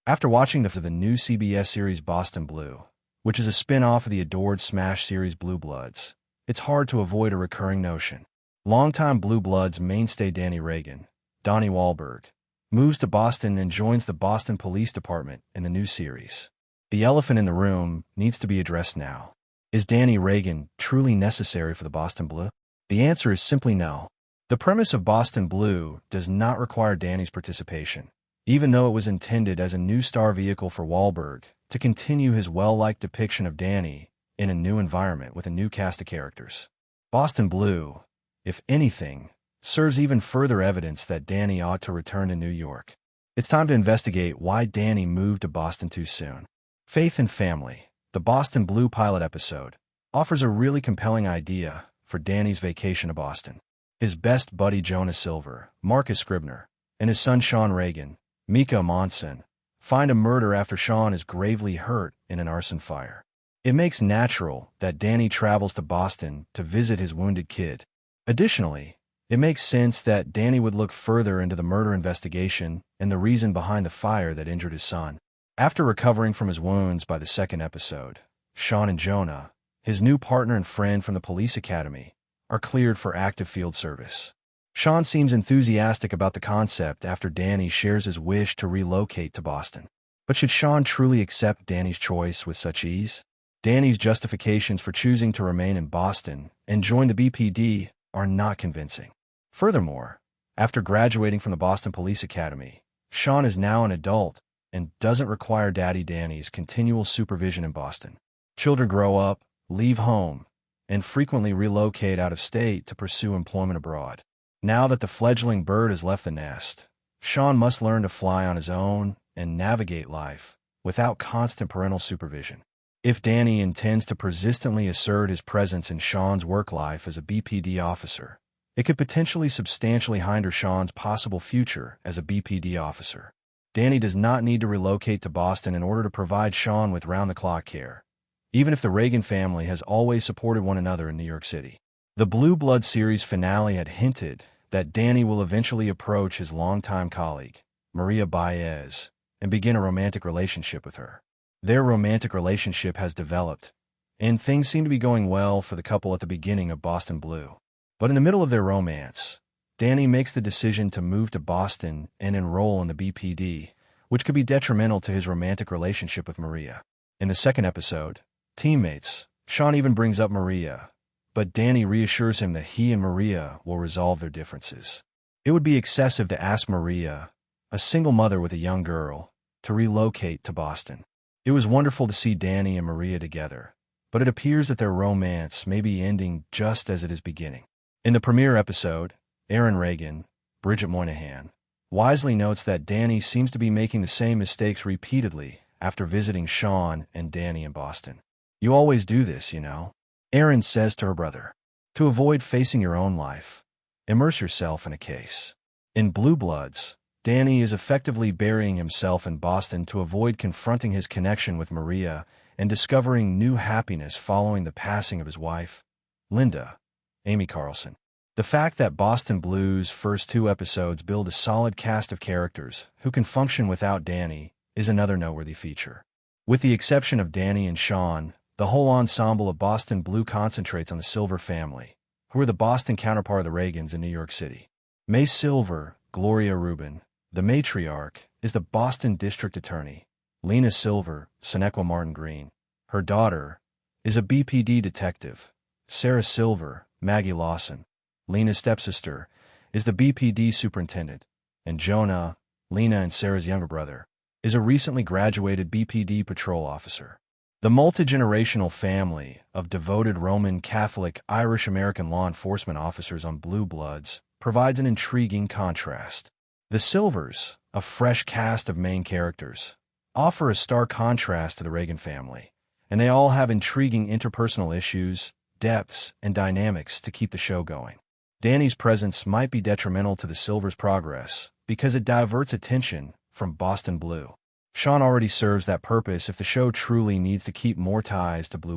After watching the new CBS series Boston Blue, which is a spin-off of the adored smash series Blue Bloods, it's hard to avoid a recurring notion. Longtime Blue Bloods mainstay Danny Reagan, Donnie Wahlberg, moves to Boston and joins the Boston Police Department in the new series. The elephant in the room needs to be addressed now. Is Danny Reagan truly necessary for the Boston Blue? The answer is simply no. The premise of Boston Blue does not require Danny's participation, even though it was intended as a new star vehicle for Wahlberg to continue his well-liked depiction of Danny in a new environment with a new cast of characters. Boston Blue, if anything, serves even further evidence that Danny ought to return to New York. It's time to investigate why Danny moved to Boston too soon. Faith and Family, the Boston Blue pilot episode, offers a really compelling idea for Danny's vacation to Boston. His best buddy Jonah Silver, Marcus Scribner, and his son Sean Reagan, Mika Monson, find a murder after Sean is gravely hurt in an arson fire. It makes natural that Danny travels to Boston to visit his wounded kid. Additionally, it makes sense that Danny would look further into the murder investigation and the reason behind the fire that injured his son. After recovering from his wounds by the second episode, Sean and Jonah, his new partner and friend from the police academy, are cleared for active field service. Sean seems enthusiastic about the concept after Danny shares his wish to relocate to Boston. But should Sean truly accept Danny's choice with such ease? Danny's justifications for choosing to remain in Boston and join the BPD are not convincing. Furthermore, after graduating from the Boston Police Academy, Sean is now an adult and doesn't require Daddy Danny's continual supervision in Boston. Children grow up, leave home, and frequently relocate out of state to pursue employment abroad. Now that the fledgling bird has left the nest, Sean must learn to fly on his own and navigate life without constant parental supervision. If Danny intends to persistently assert his presence in Sean's work life as a BPD officer, it could potentially substantially hinder Sean's possible future as a BPD officer. Danny does not need to relocate to Boston in order to provide Sean with round-the-clock care, even if the Reagan family has always supported one another in New York City. The Blue Blood series finale had hinted that Danny will eventually approach his longtime colleague, Maria Baez, and begin a romantic relationship with her. Their romantic relationship has developed, and things seem to be going well for the couple at the beginning of Boston Blue. But in the middle of their romance, Danny makes the decision to move to Boston and enroll in the BPD, which could be detrimental to his romantic relationship with Maria. In the second episode, Teammates, Sean even brings up Maria, but Danny reassures him that he and Maria will resolve their differences. It would be excessive to ask Maria, a single mother with a young girl, to relocate to Boston. It was wonderful to see Danny and Maria together, but it appears that their romance may be ending just as it is beginning. In the premiere episode, Aaron Reagan, Bridget Moynihan, wisely notes that Danny seems to be making the same mistakes repeatedly after visiting Sean and Danny in Boston. "You always do this, you know," Aaron says to her brother. To avoid facing your own life, immerse yourself in a case. In Blue Bloods, Danny is effectively burying himself in Boston to avoid confronting his connection with Maria and discovering new happiness following the passing of his wife, Linda, Amy Carlson. The fact that Boston Blue's first two episodes build a solid cast of characters who can function without Danny is another noteworthy feature. With the exception of Danny and Sean, the whole ensemble of Boston Blue concentrates on the Silver family, who are the Boston counterpart of the Reagans in New York City. May Silver, Gloria Rubin, the matriarch, is the Boston District Attorney. Lena Silver, Sonequa Martin Green, her daughter, is a BPD detective. Sarah Silver, Maggie Lawson, Lena's stepsister, is the BPD superintendent. And Jonah, Lena and Sarah's younger brother, is a recently graduated BPD patrol officer. The multi-generational family of devoted Roman Catholic Irish-American law enforcement officers on Blue Bloods provides an intriguing contrast. The Silvers, a fresh cast of main characters, offer a stark contrast to the Reagan family, and they all have intriguing interpersonal issues, depths, and dynamics to keep the show going. Danny's presence might be detrimental to the Silvers' progress because it diverts attention from Boston Blue. Sean already serves that purpose if the show truly needs to keep more ties to Blue